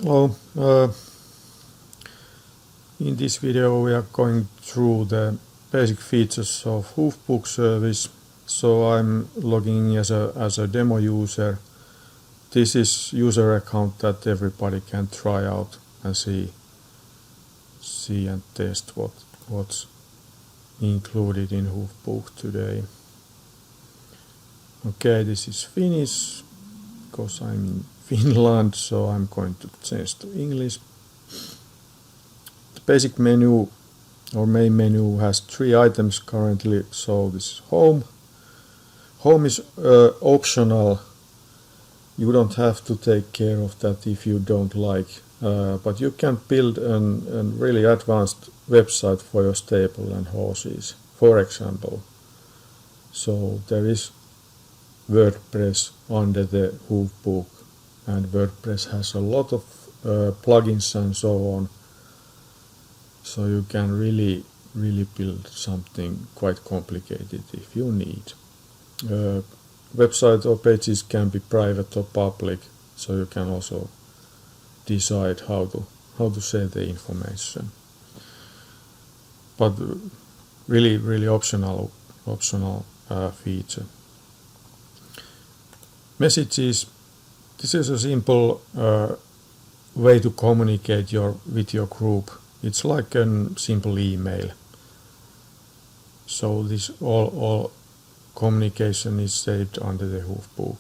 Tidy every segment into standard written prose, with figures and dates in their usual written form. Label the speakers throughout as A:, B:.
A: Well, in this video we are going through the basic features of Hoofbook service. So I'm logging as a demo user. This is user account that everybody can try out and see and test what's included in Hoofbook today. Okay, this is Finnish because I'm in Finland, so I'm going to change to English. The basic menu or main menu has 3 items currently. So this is home. Home is optional. You don't have to take care of that if you don't like, but you can build a really advanced website for your stable and horses, for example. So there is WordPress under the Hoofbook, and WordPress has a lot of plugins and so on. So you can really build something quite complicated if you need. Website or pages can be private or public, so you can also decide how to say the information. But really optional feature. Messages. This is a simple way to communicate with your group. It's like a simple email. So this all communication is saved under the Hoofbook.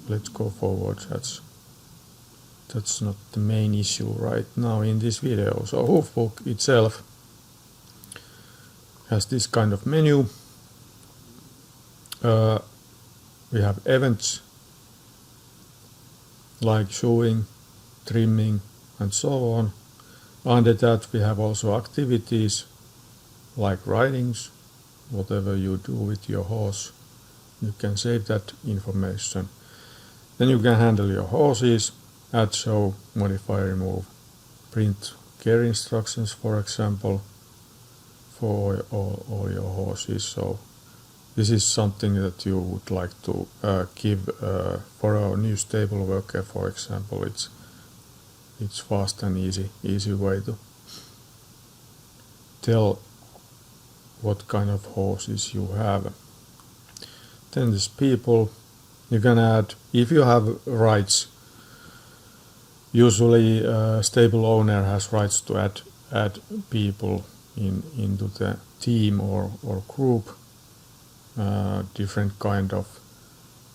A: Let's go forward. That's not the main issue right now in this video. So Hoofbook itself has this kind of menu. We have events like showing, trimming, and so on. Under that we have also activities like ridings, whatever you do with your horse. You can save that information. Then you can handle your horses, add, show, modify, remove, print care instructions, for example, for all your horses. So this is something that you would like to give for a new stable worker, for example. It's fast and easy way to tell what kind of horses you have. Then there's people. You can add, if you have rights, usually stable owner has rights to add people into the team or group. Different kind of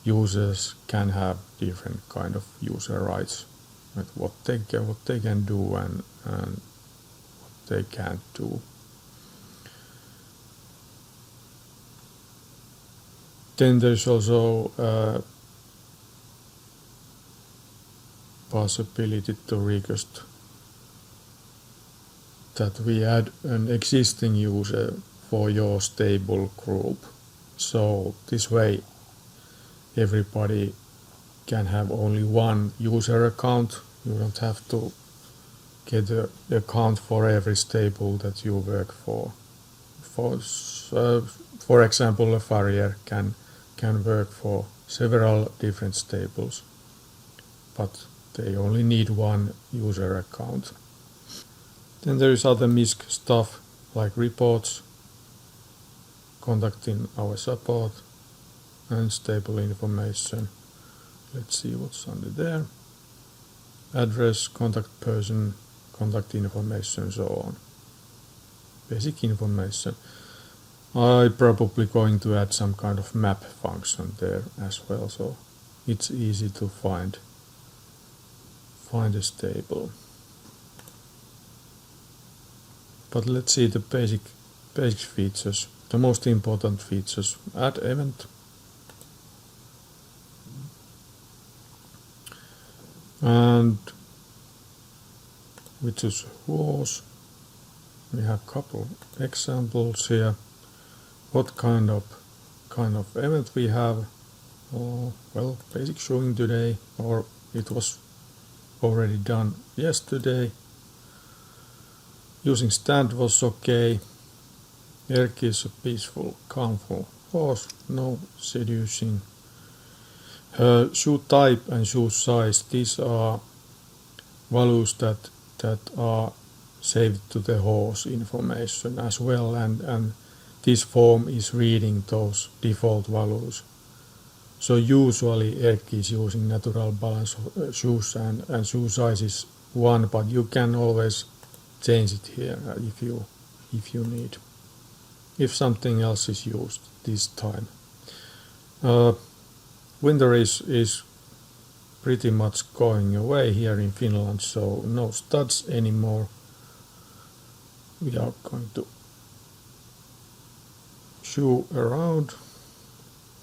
A: users can have different kind of user rights, what they can do and what they can't do. Then there's also possibility to request that we add an existing user for your stable group. So this way everybody can have only one user account. You don't have to get an account for every stable that you work for. For example, a farrier can work for several different stables, but they only need one user account. Then there is other MISC stuff like reports, contacting our support, and stable information. Let's see what's under there. Address, contact person, contact information, so on. Basic information. I'm probably going to add some kind of map function there as well, so it's easy to find a stable. But let's see the basic features. The most important features. Add event. And we choose horse. We have a couple examples here. What kind of event we have? Well, basic showing today, or it was already done yesterday. Using stand was okay. Erk is a peaceful, calmful horse, no seducing. Shoe type and shoe size, these are values that are saved to the horse information as well, and this form is reading those default values. So usually Erkki is using natural balance shoes and shoe size is 1, but you can always change it here if you need. If something else is used this time. Winter is pretty much going away here in Finland, so no studs anymore. We are going to shoe around.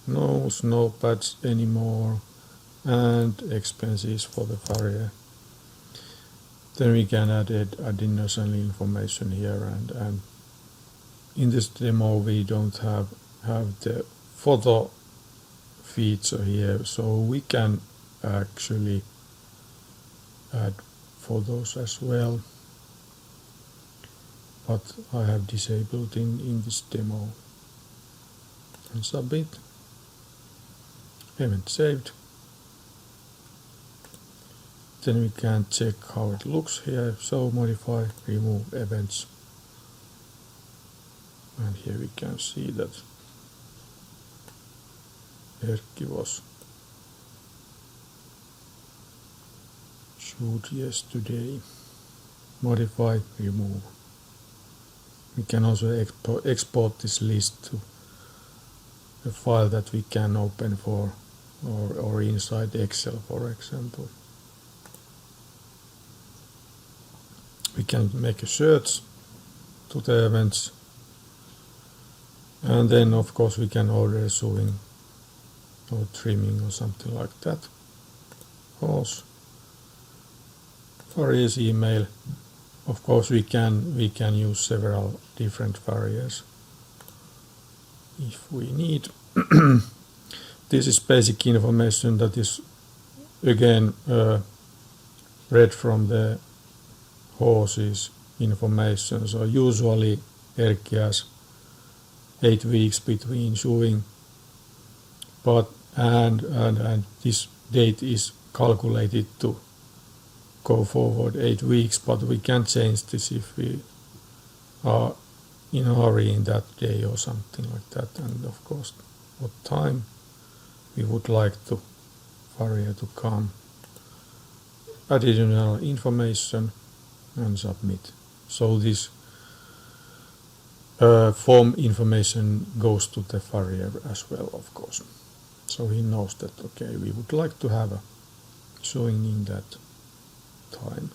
A: No snow pads anymore, and expenses for the farrier. Then we can add additional information here, and in this demo we don't have the photo feature here, so we can actually add photos as well, but I have disabled in this demo. And submit. Event saved. Then we can check how it looks here. So modify, remove events. And here we can see that Erkki was shoot yesterday. Modify, remove. We can also export this list to a file that we can open for or inside Excel, for example. We can make a search to the events, and then of course we can order sewing or trimming or something like that. Horse, farrier's email. Of course we can use several different farriers if we need. This is basic information that is again read from the horse's information. So usually Erkki has 8 weeks between shoeing, but and this date is calculated to go forward 8 weeks, but we can change this if we are in a hurry in that day or something like that, and of course what time we would like to farrier to come. Additional information and submit. So this form information goes to the farrier as well, of course. So he knows that okay, we would like to have a showing in that time.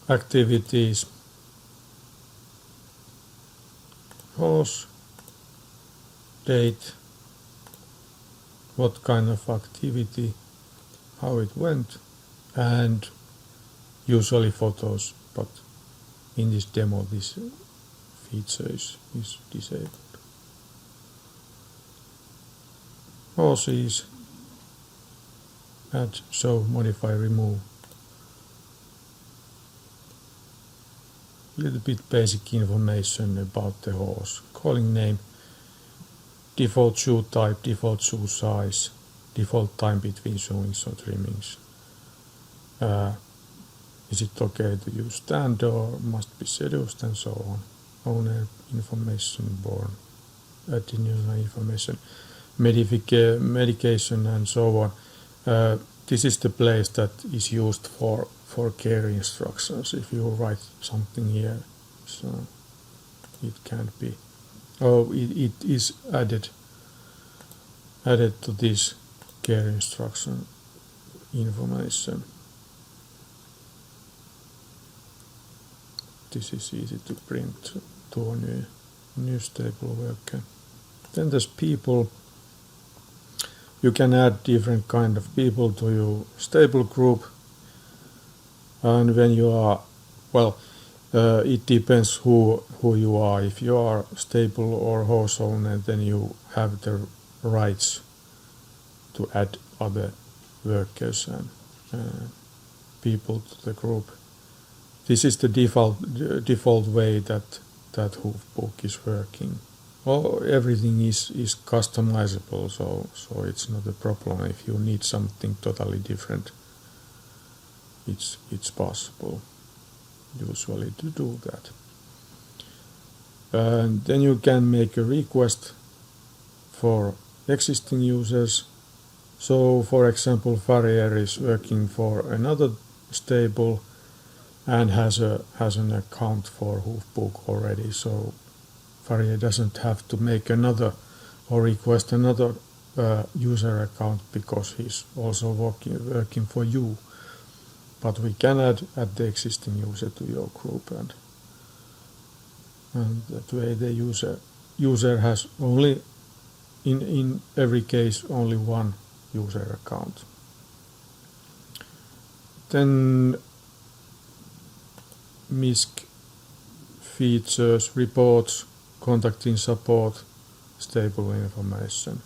A: Activities. Horse, date, what kind of activity, how it went, and usually photos, but in this demo this feature is disabled. Horses, add, show, modify, remove. Little bit basic information about the horse. Calling name, default shoe type, default shoe size, default time between showings or trimmings. Is it okay to use stand or must be seduced, and so on. Owner information, born, additional information, medication and so on. This is the place that is used for care instructions. If you write something here, so it can't be. Oh, it is added to this care instruction information. This is easy to print to a new stable worker. Then there's people. You can add different kind of people to your stable group. And when you are, well, it depends who you are. If you are stable or horse owner, then you have the rights to add other workers and people to the group. This is the default way that Hoofbook is working. everything is customizable, so it's not a problem. If you need something totally different, it's possible usually to do that. And then you can make a request for existing users. So for example, Farrier is working for another stable and has an account for Hoofbook already, so Farrier doesn't have to make another or request another user account because he's also working for you. But we can add the existing user to your group, and that way the user has only in every case only one user account. Then MISC features, reports, contacting support, stable information.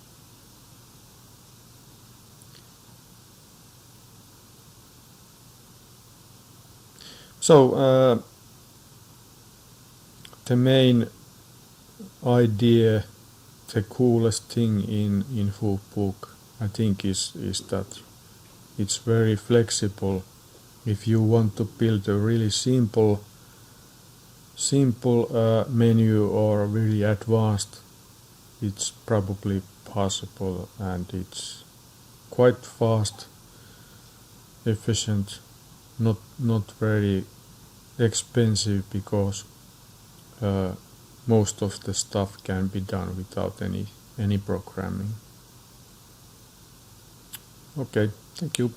A: So the main idea, the coolest thing in Hoofbook, I think is that it's very flexible. If you want to build a really simple menu or really advanced, it's probably possible, and it's quite fast, efficient, not very expensive, because most of the stuff can be done without any programming. Okay, thank you.